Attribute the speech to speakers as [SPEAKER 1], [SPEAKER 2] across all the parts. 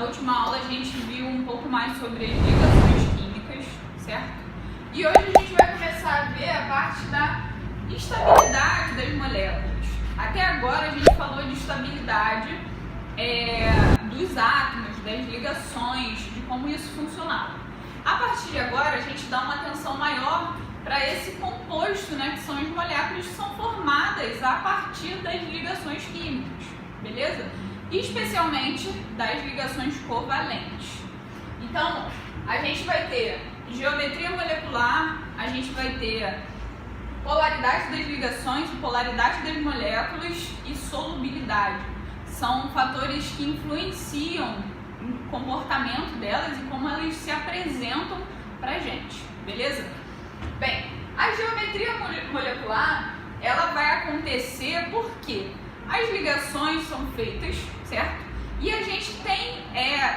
[SPEAKER 1] última aula a gente viu um pouco mais sobre as ligações químicas, certo? E hoje a gente vai começar a ver a parte da estabilidade das moléculas. Até agora a gente falou de estabilidade dos átomos, das ligações, de como isso funcionava. A partir de agora a gente dá uma atenção maior para esse composto, né, que são as moléculas que são formadas a partir das ligações químicas, beleza? Especialmente das ligações covalentes. Então, a gente vai ter geometria molecular, a gente vai ter polaridade das ligações, polaridade das moléculas e solubilidade. São fatores que influenciam no comportamento delas e como elas se apresentam pra gente, beleza? Bem, a geometria molecular, ela vai acontecer porque as ligações são feitas, certo? E a gente tem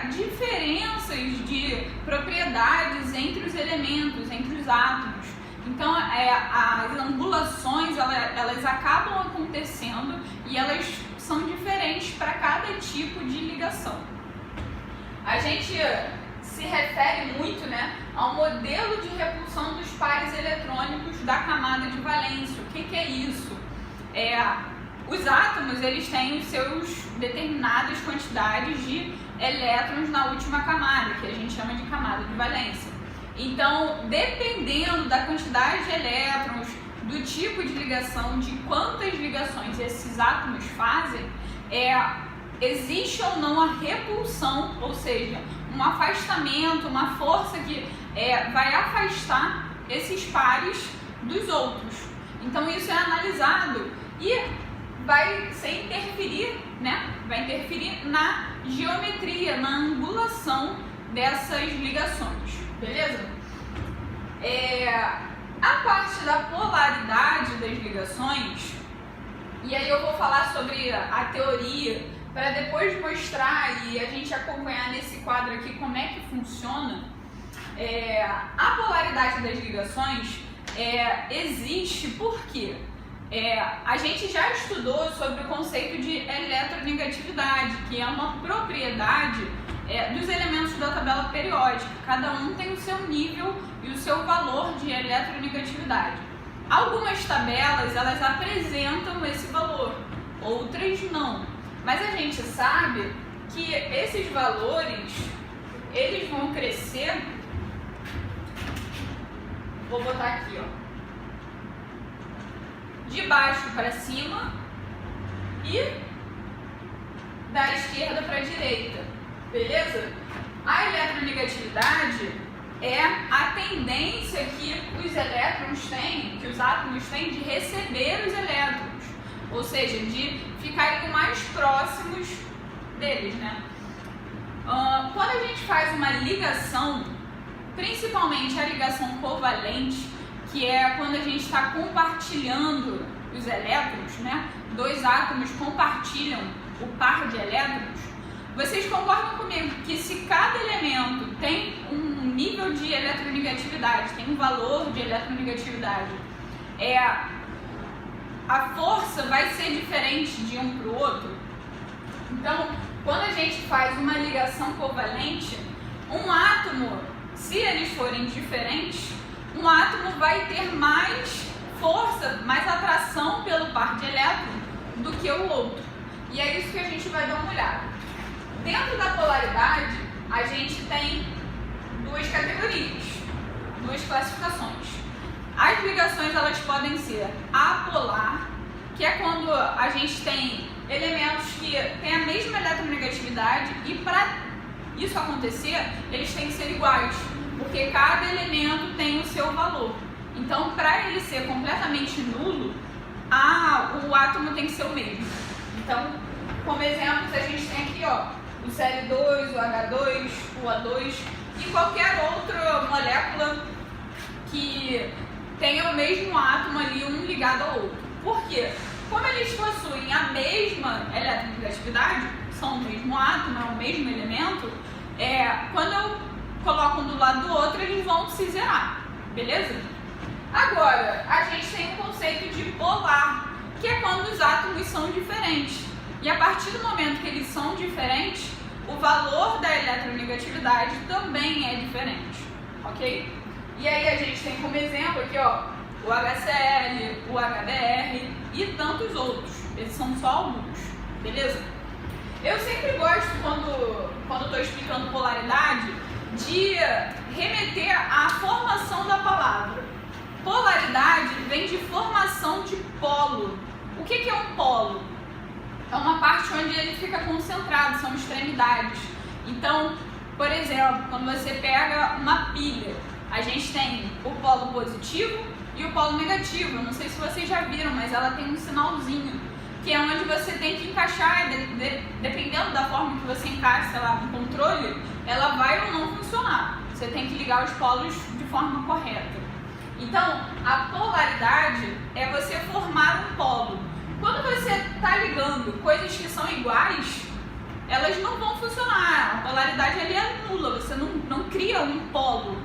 [SPEAKER 1] diferenças de propriedades entre os elementos, entre os átomos. Então, as angulações, elas acabam acontecendo e elas são diferentes para cada tipo de ligação. A gente se refere muito, né, ao modelo de repulsão dos pares eletrônicos da camada de valência. O que é isso? Os átomos, eles têm os seus determinadas quantidades de elétrons na última camada, que a gente chama de camada de valência. Então, dependendo da quantidade de elétrons, do tipo de ligação, de quantas ligações esses átomos fazem, existe ou não a repulsão, ou seja, um afastamento, uma força que vai afastar esses pares dos outros. Então, isso é analisado e vai interferir, né? Vai interferir na geometria, na angulação dessas ligações, beleza? A parte da polaridade das ligações, e aí eu vou falar sobre a teoria, para depois mostrar e a gente acompanhar nesse quadro aqui como é que funciona. A polaridade das ligações existe porque a gente já estudou sobre o conceito de eletronegatividade, que é uma propriedade dos elementos da tabela periódica. Cada um tem o seu nível e o seu valor de eletronegatividade. Algumas tabelas, elas apresentam esse valor, outras não. Mas a gente sabe que esses valores, eles vão crescer. Vou botar aqui, ó, de baixo para cima e da esquerda para a direita, beleza? A eletronegatividade é a tendência que os elétrons têm, que os átomos têm de receber os elétrons, ou seja, de ficarem mais próximos deles, né? Quando a gente faz uma ligação, principalmente a ligação covalente, que é quando a gente está compartilhando os elétrons, né? Dois átomos compartilham o par de elétrons. Vocês concordam comigo que se cada elemento tem um nível de eletronegatividade, tem um valor de eletronegatividade, a força vai ser diferente de um para o outro? Então, quando a gente faz uma ligação covalente, um átomo, se eles forem diferentes, um átomo vai ter mais força, mais atração pelo par de elétrons do que o outro. E é isso que a gente vai dar uma olhada. Dentro da polaridade, a gente tem duas categorias, duas classificações. As ligações, elas podem ser apolar, que é quando a gente tem elementos que têm a mesma eletronegatividade e para isso acontecer, eles têm que ser iguais, porque cada elemento tem o seu valor. Então, para ele ser completamente nulo, o átomo tem que ser o mesmo. Então, como exemplos, a gente tem aqui, ó, o Cl2, o H2, o A2 e qualquer outra molécula que tenha o mesmo átomo ali, um ligado ao outro. Por quê? Como eles possuem a mesma eletronegatividade, são o mesmo átomo, é o mesmo elemento, quando eu coloco um do lado do outro, eles vão se zerar, beleza? Agora, a gente tem o conceito de polar, que é quando os átomos são diferentes. E a partir do momento que eles são diferentes, o valor da eletronegatividade também é diferente, ok? E aí a gente tem como exemplo aqui, ó, o HCl, o HBr e tantos outros. Esses são só alguns, beleza? Eu sempre gosto, quando estou explicando polaridade, de remeter à formação da palavra. Polaridade vem de formação de polo. O que é um polo? É uma parte onde ele fica concentrado, são extremidades. Então, por exemplo, quando você pega uma pilha, a gente tem o polo positivo e o polo negativo. Eu não sei se vocês já viram, mas ela tem um sinalzinho, que é onde você tem que encaixar, dependendo da forma que você encaixa, sei lá, no controle, ela vai ou não funcionar. Você tem que ligar os polos de forma correta. Então, a polaridade é você formar um polo. Quando você está ligando coisas que são iguais, elas não vão funcionar. A polaridade ali é nula, você não cria um polo.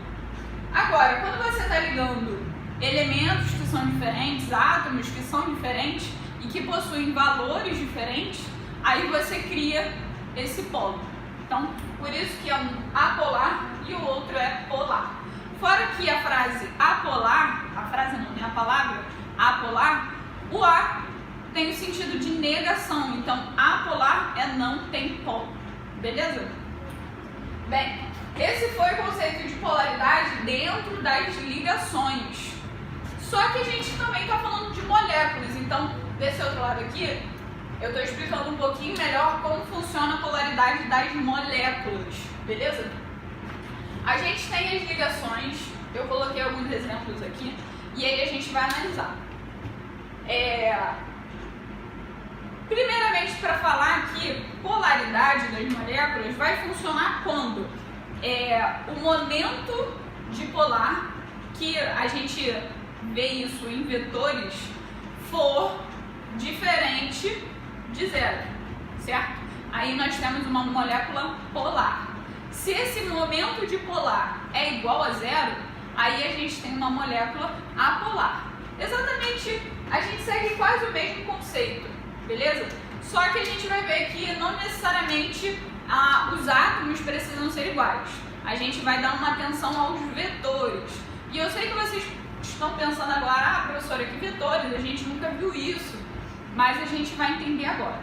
[SPEAKER 1] Agora, quando você está ligando elementos que são diferentes, átomos que são diferentes e que possuem valores diferentes, aí você cria esse polo. Então, por isso que é um apolar e o outro é polar. Fora que a frase apolar, a frase não, né? A palavra apolar, o A tem o sentido de negação. Então, apolar é não tem polo. Beleza? Bem, esse foi o conceito de polaridade dentro das ligações. Só que a gente também está falando de moléculas. Então, desse outro lado aqui, eu estou explicando um pouquinho melhor como funciona a polaridade das moléculas. Beleza? A gente tem as ligações, eu coloquei alguns exemplos aqui, e aí a gente vai analisar. Primeiramente, para falar que polaridade das moléculas vai funcionar quando o momento dipolar, que a gente vê isso em vetores, for diferente de zero, certo? Aí nós temos uma molécula polar. Se esse momento dipolar é igual a zero, aí a gente tem uma molécula apolar. Exatamente, a gente segue quase o mesmo conceito, beleza? Só que a gente vai ver que não necessariamente os átomos precisam ser iguais. A gente vai dar uma atenção aos vetores. E eu sei que vocês estão pensando agora, professora, que vetores? A gente nunca viu isso, mas a gente vai entender agora.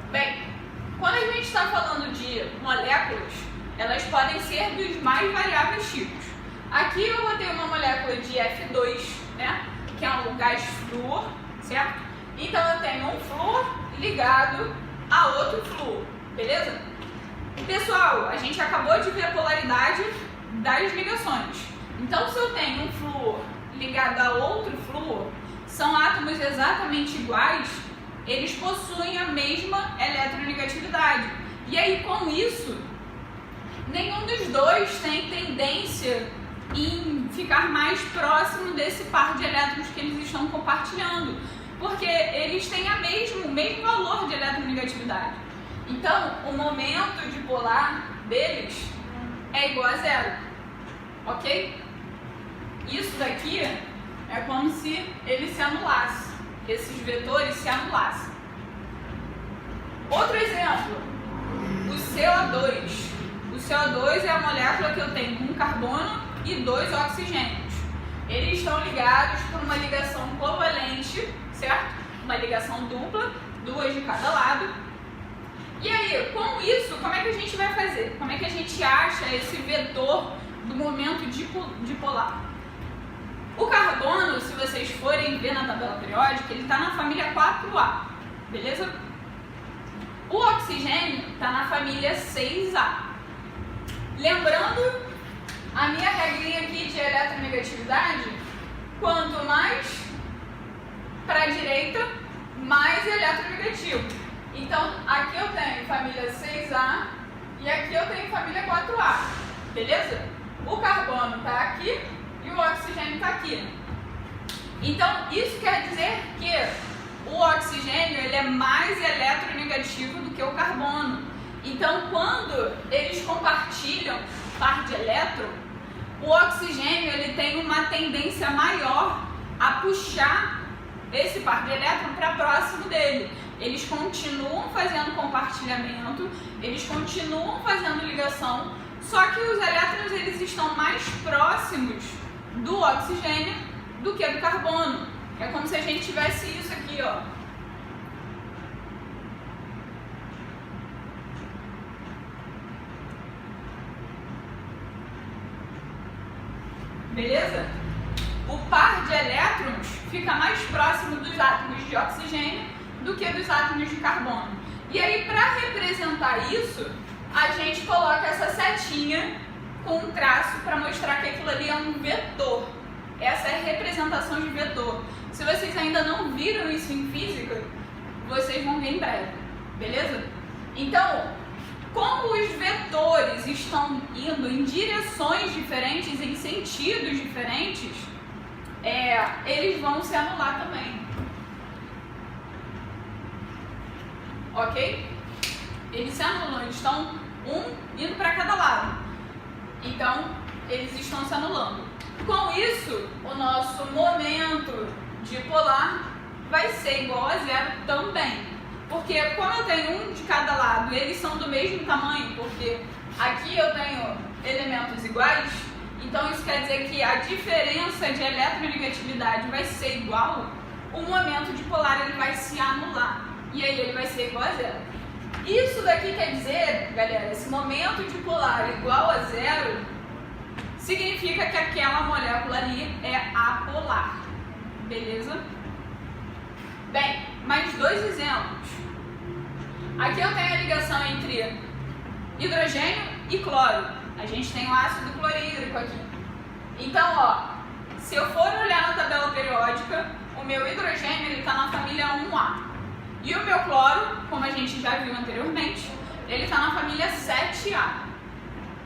[SPEAKER 1] Bem, quando a gente está falando de moléculas, elas podem ser dos mais variáveis tipos. Aqui eu botei uma molécula de F2, né, que é um gás flúor, certo? Então eu tenho um flúor ligado a outro flúor, beleza? Pessoal, a gente acabou de ver a polaridade das ligações. Então, se eu tenho um flúor ligado a outro flúor, são átomos exatamente iguais, eles possuem a mesma eletronegatividade. E aí, com isso, nenhum dos dois tem tendência em ficar mais próximo desse par de elétrons que eles estão compartilhando, porque eles têm o mesmo valor de eletronegatividade. Então, o momento dipolar deles é igual a zero, ok? Isso daqui é como se ele se anulasse, esses vetores se anulassem. Outro exemplo, o CO2. O CO2 é a molécula que eu tenho um carbono e 2 oxigênios. Eles estão ligados por uma ligação covalente, certo? Uma ligação dupla, 2 de cada lado. E aí, com isso, como é que a gente vai fazer? Como é que a gente acha esse vetor do momento dipolar? O carbono, se vocês forem ver na tabela periódica, ele está na família 4A, beleza? O oxigênio está na família 6A. Lembrando a minha regrinha aqui de eletronegatividade, quanto mais para a direita, mais eletronegativo. Então, aqui eu tenho família 6A e aqui eu tenho família 4A, beleza? O carbono está aqui e o oxigênio está aqui. Então, isso quer dizer que o oxigênio ele é mais eletronegativo do que o carbono. Então, quando eles compartilham par de elétron, o oxigênio ele tem uma tendência maior a puxar esse par de elétron para próximo dele. eles continuam fazendo compartilhamento, eles continuam fazendo ligação, só que os elétrons eles estão mais próximos do oxigênio do que do carbono. É como se a gente tivesse isso aqui, ó. Beleza? O par de elétrons fica mais próximo dos átomos de oxigênio do que dos átomos de carbono. E aí, para representar isso, a gente coloca essa setinha com um traço para mostrar que aquilo ali é um vetor. Essa é a representação de vetor. Se vocês ainda não viram isso em física, vocês vão ver em breve, beleza? Então, como os vetores estão indo em direções diferentes, em sentidos diferentes, eles vão se anular também. Ok? Eles se anulam, eles estão indo para cada lado. Então, eles estão se anulando. Com isso, o nosso momento dipolar vai ser igual a zero também. Porque quando eu tenho um de cada lado, eles são do mesmo tamanho, porque aqui eu tenho elementos iguais, então isso quer dizer que a diferença de eletronegatividade vai ser igual, o momento dipolar ele vai se anular, e aí ele vai ser igual a zero. Isso daqui quer dizer, galera, esse momento dipolar igual a zero, significa que aquela molécula ali é apolar, beleza? Bem, mais dois exemplos. Aqui eu tenho a ligação entre hidrogênio e cloro. A gente tem o ácido clorídrico aqui. Então, ó, se eu for olhar na tabela periódica, o meu hidrogênio está na família 1A. E o meu cloro, como a gente já viu anteriormente, ele está na família 7A.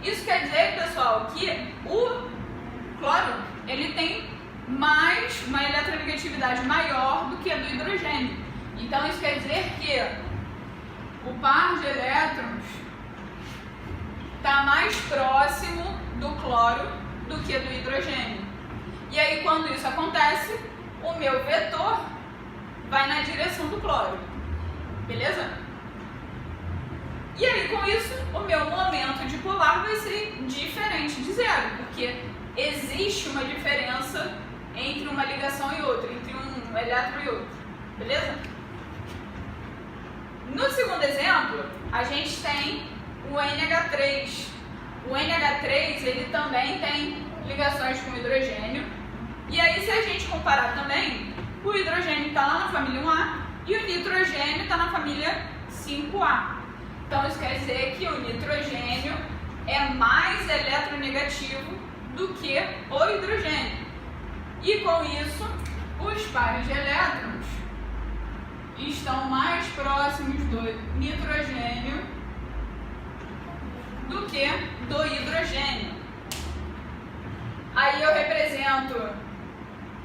[SPEAKER 1] Isso quer dizer, pessoal, que o cloro ele tem uma eletronegatividade maior do que a do hidrogênio. Então isso quer dizer que o par de elétrons está mais próximo do cloro do que do hidrogênio. E aí quando isso acontece, o meu vetor vai na direção do cloro. Beleza? E aí com isso, o meu momento dipolar vai ser diferente de zero, porque existe uma diferença entre uma ligação e outra, entre um elétron e outro, beleza? No segundo exemplo, a gente tem o NH3. O NH3, ele também tem ligações com hidrogênio. E aí, se a gente comparar também, o hidrogênio está lá na família 1A e o nitrogênio está na família 5A. Então, isso quer dizer que o nitrogênio é mais eletronegativo do que o hidrogênio. E com isso, os pares de elétrons estão mais próximos do nitrogênio do que do hidrogênio. Aí eu represento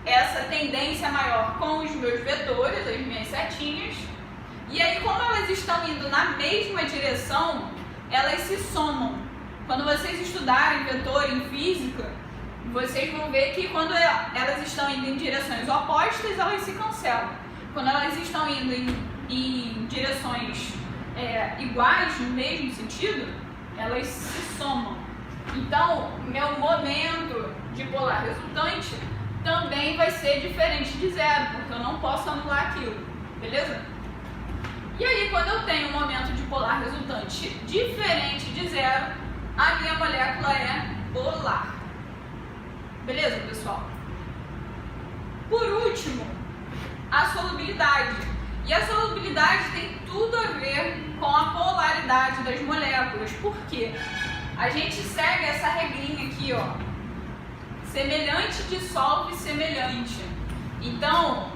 [SPEAKER 1] essa tendência maior com os meus vetores, as minhas setinhas. E aí, como elas estão indo na mesma direção, elas se somam. Quando vocês estudarem vetor em física, vocês vão ver que quando elas estão indo em direções opostas, elas se cancelam. Quando elas estão indo em direções iguais, no mesmo sentido, elas se somam. Então, meu momento dipolar resultante também vai ser diferente de zero, porque eu não posso anular aquilo, beleza? E aí, quando eu tenho um momento dipolar resultante diferente de zero, a minha molécula é polar. Beleza, pessoal? Por último, a solubilidade. E a solubilidade tem tudo a ver com a polaridade das moléculas. Por quê? A gente segue essa regrinha aqui, ó. Semelhante dissolve semelhante. Então,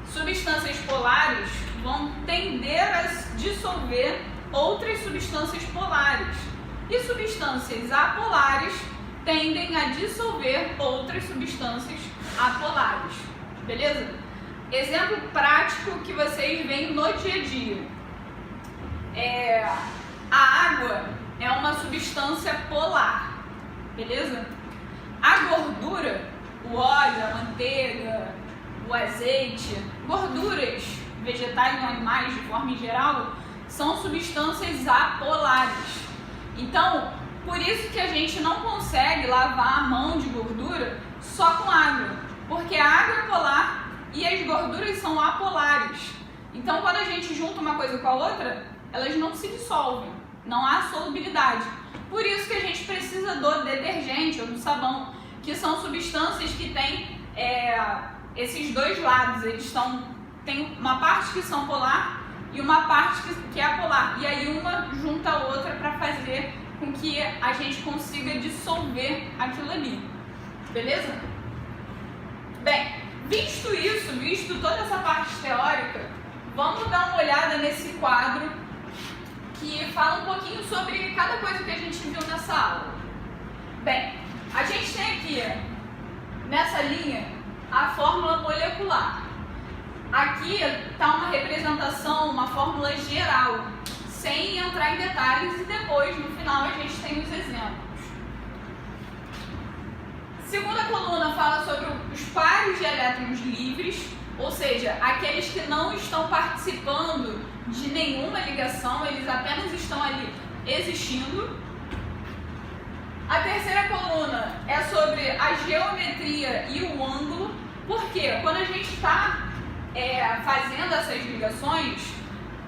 [SPEAKER 1] substâncias polares vão tender a dissolver outras substâncias polares. E substâncias apolares tendem a dissolver outras substâncias apolares. Beleza? Exemplo prático que vocês veem no dia a dia. A água é uma substância polar. Beleza? A gordura, o óleo, a manteiga, o azeite, gorduras vegetais ou animais de forma em geral, são substâncias apolares. Então, por isso que a gente não consegue lavar a mão de gordura só com água, porque a água é polar e as gorduras são apolares. Então, quando a gente junta uma coisa com a outra, elas não se dissolvem, não há solubilidade. Por isso que a gente precisa do detergente ou do sabão, que são substâncias que têm esses dois lados. Eles tem uma parte que são polar e uma parte que é apolar. E aí uma junta a outra para fazer com que a gente consiga dissolver aquilo ali. Beleza? Bem, visto isso, visto toda essa parte teórica, vamos dar uma olhada nesse quadro que fala um pouquinho sobre cada coisa que a gente viu nessa aula. Bem, a gente tem aqui, nessa linha, a fórmula molecular. Aqui está uma representação, uma fórmula geral, sem entrar em detalhes, e depois, no final, a gente tem os exemplos. Segunda coluna fala sobre os pares de elétrons livres, ou seja, aqueles que não estão participando de nenhuma ligação, eles apenas estão ali existindo. A terceira coluna é sobre a geometria e o ângulo, porque quando a gente está fazendo essas ligações,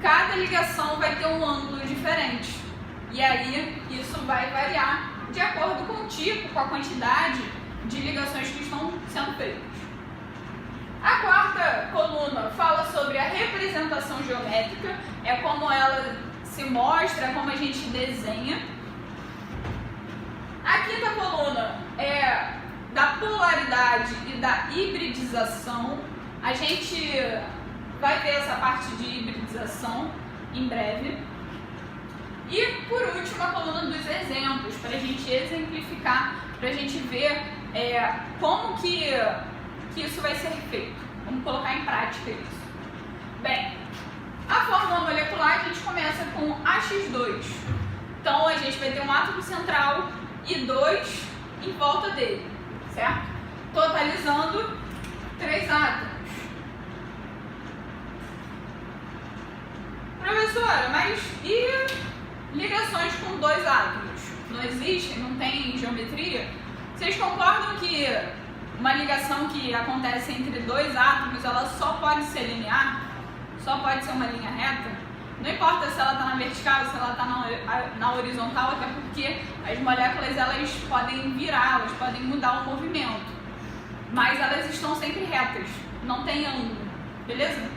[SPEAKER 1] cada ligação vai ter um ângulo diferente. E aí isso vai variar de acordo com o tipo, com a quantidade de ligações que estão sendo feitas. A quarta coluna fala sobre a representação geométrica, é como ela se mostra, como a gente desenha. A quinta coluna é da polaridade e da hibridização. A gente vai ver essa parte de hibridização em breve. E por último, a coluna dos exemplos, para a gente exemplificar, para a gente ver como que isso vai ser feito. Vamos colocar em prática isso. Bem, a fórmula molecular a gente começa com AX2. Então a gente vai ter um átomo central e 2 em volta dele, certo? Totalizando 3 átomos. Professora, mas e ligações com 2 átomos? Não existem? Não tem geometria? Vocês concordam que uma ligação que acontece entre 2 átomos, ela só pode ser linear? Só pode ser uma linha reta? Não importa se ela está na vertical, se ela está na horizontal, até porque as moléculas elas podem virar, elas podem mudar o movimento. Mas elas estão sempre retas, não tem ângulo, beleza?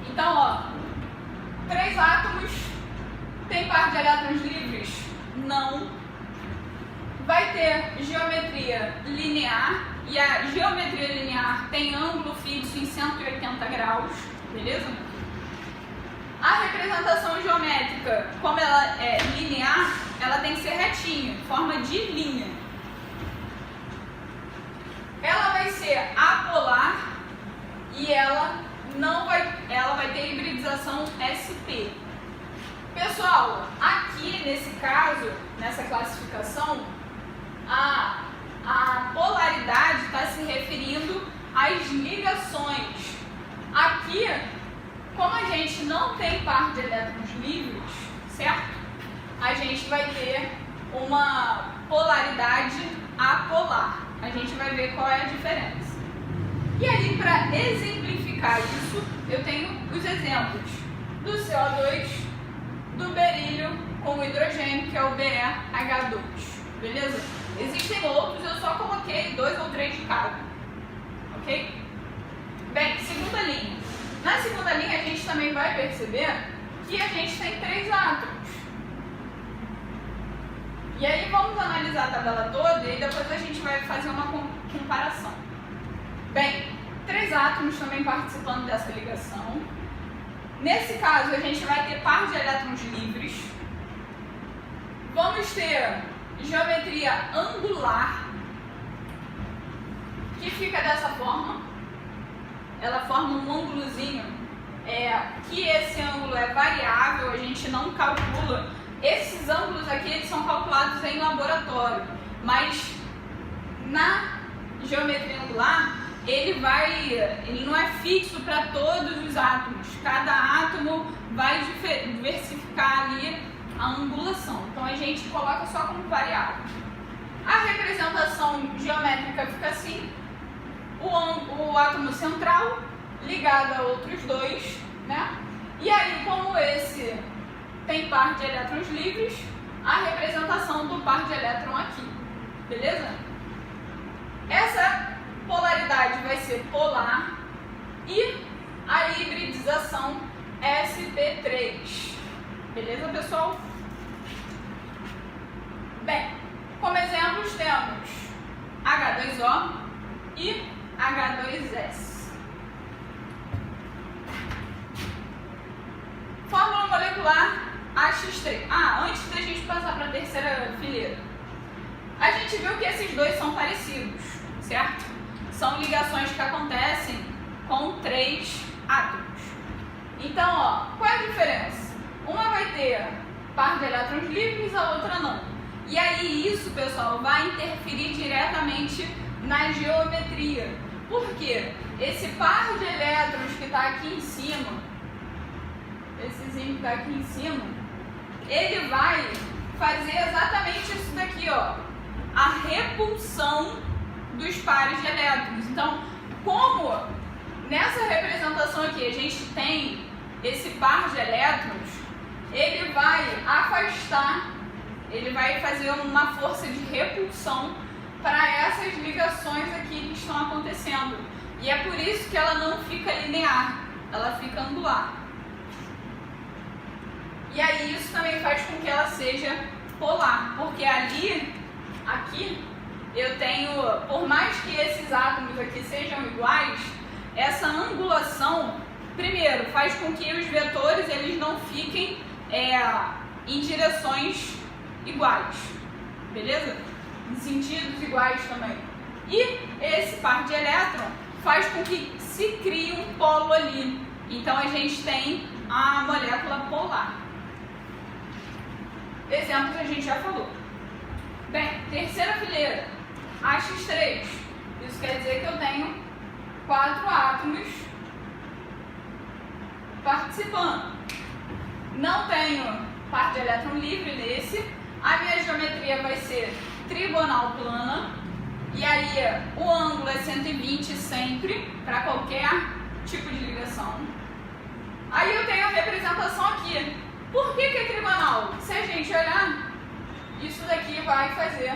[SPEAKER 1] Então, ó, 3 átomos, tem par de elétrons livres? Não. Vai ter geometria linear, e a geometria linear tem ângulo fixo em 180 graus, beleza? A representação geométrica, como ela é linear, ela tem que ser retinha, forma de linha. Ela vai ser apolar e ela vai ter hibridização SP. Pessoal, aqui nesse caso, nessa classificação, a polaridade está se referindo às ligações. Aqui, como a gente não tem par de elétrons livres, certo? A gente vai ter uma polaridade apolar. A gente vai ver qual é a diferença. E aí, para exemplificar isso, eu tenho os exemplos do CO2, do berílio com o hidrogênio, que é o BeH2, beleza? Existem outros, eu só coloquei 2 ou 3 de cada, ok? Bem, segunda linha. Na segunda linha, a gente também vai perceber que a gente tem 3 átomos. E aí, vamos analisar a tabela toda e depois a gente vai fazer uma comparação. Bem, 3 átomos também participando dessa ligação. Nesse caso, a gente vai ter par de elétrons livres. Vamos ter geometria angular, que fica dessa forma. Ela forma um ângulozinho, que esse ângulo é variável, a gente não calcula. Esses ângulos aqui eles são calculados em laboratório, mas na geometria angular ele não é fixo para todos os átomos. Cada átomo vai diversificar ali a angulação. Então a gente coloca só como variável. A representação geométrica fica assim: o átomo central ligado a outros dois, né? E aí, como esse tem par de elétrons livres, a representação do par de elétron aqui, beleza? Essa polaridade vai ser polar e a hibridização sp3, beleza, pessoal? Bem, como exemplos temos H2O e H2S. Fórmula molecular AX3. Antes da gente passar para a terceira fileira, a gente viu que esses dois são parecidos, certo? São ligações que acontecem com 3 átomos. Então, qual é a diferença? Uma vai ter par de elétrons livres, a outra não. E aí isso, pessoal, vai interferir diretamente na geometria. Por quê? Esse par de elétrons que está aqui em cima, essezinho que está aqui em cima, ele vai fazer exatamente isso daqui, ó, a repulsão dos pares de elétrons. Então, como nessa representação aqui a gente tem esse par de elétrons, ele vai afastar, ele vai fazer uma força de repulsão para essas ligações aqui que estão acontecendo. E é por isso que ela não fica linear, ela fica angular. E aí isso também faz com que ela seja polar, porque ali, aqui, eu tenho, por mais que esses átomos aqui sejam iguais, essa angulação, primeiro, faz com que os vetores eles não fiquem em direções iguais, beleza? Em sentidos iguais também. E esse par de elétron faz com que se crie um polo ali. Então a gente tem a molécula polar. Exemplos a gente já falou. Bem, terceira fileira, AX3. Isso quer dizer que eu tenho 4 átomos participando. Não tenho par de elétron livre nesse. A minha geometria vai ser trigonal plana. E aí o ângulo é 120 sempre, para qualquer tipo de ligação. Aí eu tenho a representação aqui. Por que é trigonal? Se a gente olhar, isso daqui vai fazer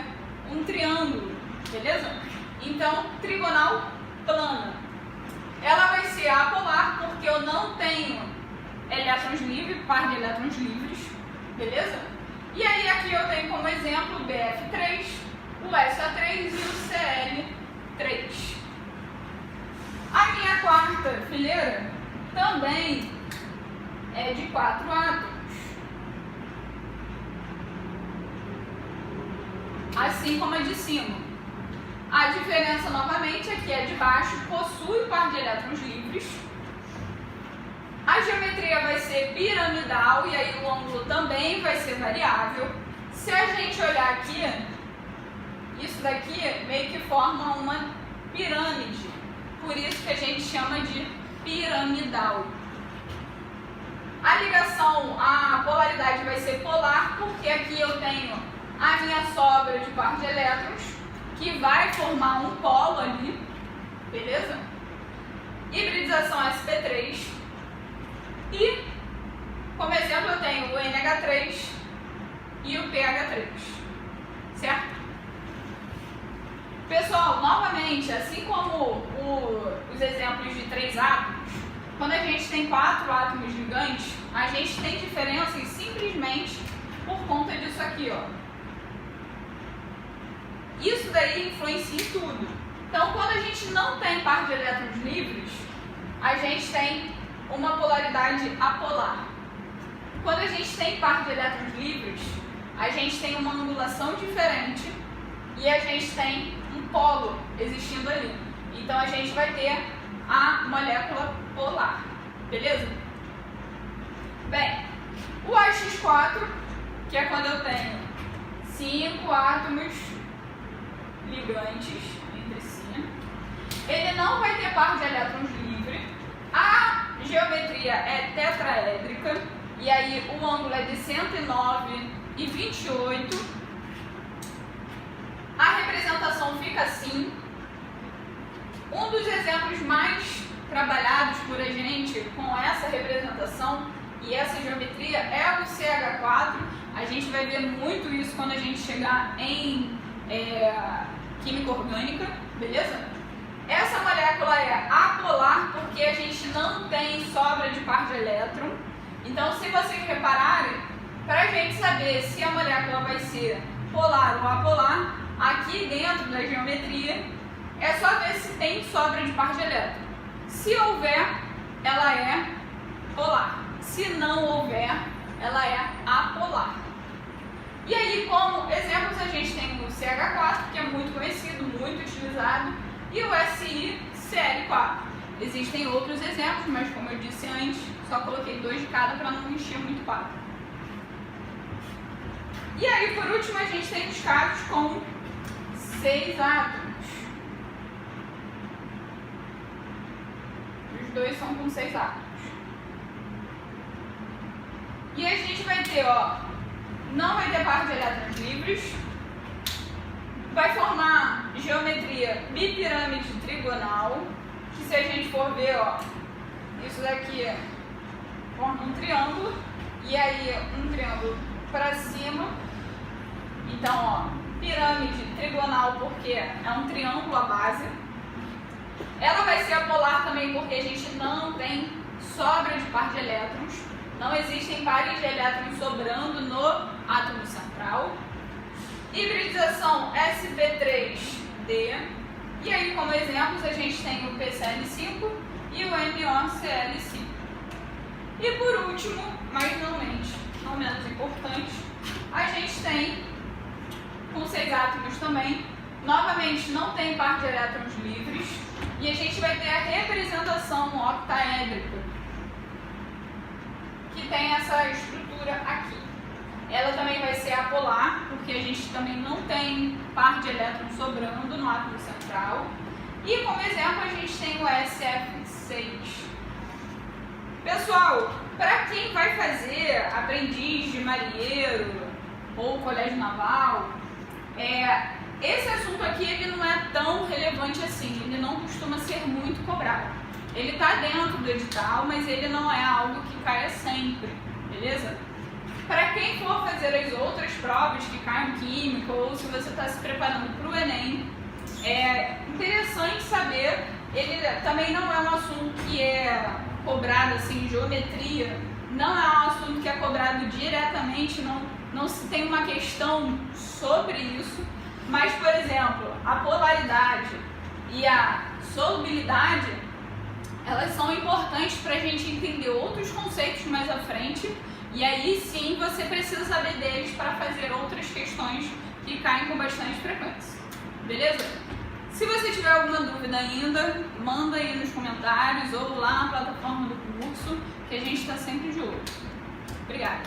[SPEAKER 1] um triângulo, beleza? Então, trigonal plana. Ela vai ser apolar porque eu não tenho elétrons livres, par de elétrons livres, beleza? E aí aqui eu tenho como exemplo o BF3, o SA3 e o CL3. A minha quarta fileira também é de 4 átomos. Assim como a de cima. A diferença, novamente, é que a de baixo possui par de elétrons livres. A geometria vai ser piramidal e aí o ângulo também vai ser variável. Se a gente olhar aqui, isso daqui meio que forma uma pirâmide. Por isso que a gente chama de piramidal. A ligação, a polaridade vai ser polar, porque aqui eu tenho a minha sobra de par de elétrons, que vai formar um polo ali, beleza? Hibridização sp3. E, como exemplo, eu tenho o NH3 e o pH3, certo? Pessoal, novamente, assim como os exemplos de 3 átomos, quando a gente tem 4 átomos ligantes, a gente tem diferenças simplesmente por conta disso aqui, ó. Isso daí influencia em tudo. Então, quando a gente não tem par de elétrons livres, a gente tem uma polaridade apolar. Quando a gente tem par de elétrons livres, a gente tem uma angulação diferente e a gente tem um polo existindo ali. Então, a gente vai ter a molécula polar. Beleza? Bem, o AX4, que é quando eu tenho 5 átomos ligantes entre si, ele não vai ter par de elétrons livre, a geometria é tetraédrica, e aí o ângulo é de 109,28. A representação fica assim. Um dos exemplos mais trabalhados por a gente com essa representação e essa geometria é o CH4. A gente vai ver muito isso quando a gente chegar em química orgânica, beleza? Essa molécula é apolar porque a gente não tem sobra de par de elétron. Então, se vocês repararem, para a gente saber se a molécula vai ser polar ou apolar, aqui dentro da geometria, é só ver se tem sobra de par de elétron. Se houver, ela é polar. Se não houver, ela é apolar. E aí, como exemplos, a gente tem o CH4, que é muito conhecido, muito utilizado, e o SiCl4. Existem outros exemplos, mas como eu disse antes, só coloquei 2 de cada para não encher muito o quadro. E aí, por último, a gente tem os casos com 6 átomos. Os dois são com 6 átomos. E a gente vai ter, não vai ter par de elétrons livres, vai formar geometria bipirâmide trigonal, que se a gente for ver, isso daqui forma um triângulo, e aí um triângulo para cima. Então, pirâmide trigonal porque é um triângulo à base. Ela vai ser apolar também porque a gente não tem sobra de par de elétrons. Não existem pares de elétrons sobrando no átomo central. Hibridização sp3d. E aí, como exemplos, a gente tem o PCl5 e o NoCl5. E por último, mas não menos importante, a gente tem, com 6 átomos também, novamente não tem par de elétrons livres, e a gente vai ter a representação octaédrica, que tem essa estrutura aqui. Ela também vai ser apolar, porque a gente também não tem par de elétrons sobrando no átomo central. E como exemplo a gente tem o SF6. Pessoal, para quem vai fazer aprendiz de marinheiro ou colégio naval, esse assunto aqui ele não é tão relevante assim, ele não costuma ser muito cobrado. Ele está dentro do edital, mas ele não é algo que caia sempre, beleza? Para quem for fazer as outras provas que caem química, ou se você está se preparando para o Enem, é interessante saber, ele também não é um assunto que é cobrado assim, geometria, não é um assunto que é cobrado diretamente, não se tem uma questão sobre isso, mas, por exemplo, a polaridade e a solubilidade, elas são importantes para a gente entender outros conceitos mais à frente, e aí sim você precisa saber deles para fazer outras questões que caem com bastante frequência, beleza? Se você tiver alguma dúvida ainda, manda aí nos comentários ou lá na plataforma do curso, que a gente está sempre de olho. Obrigada!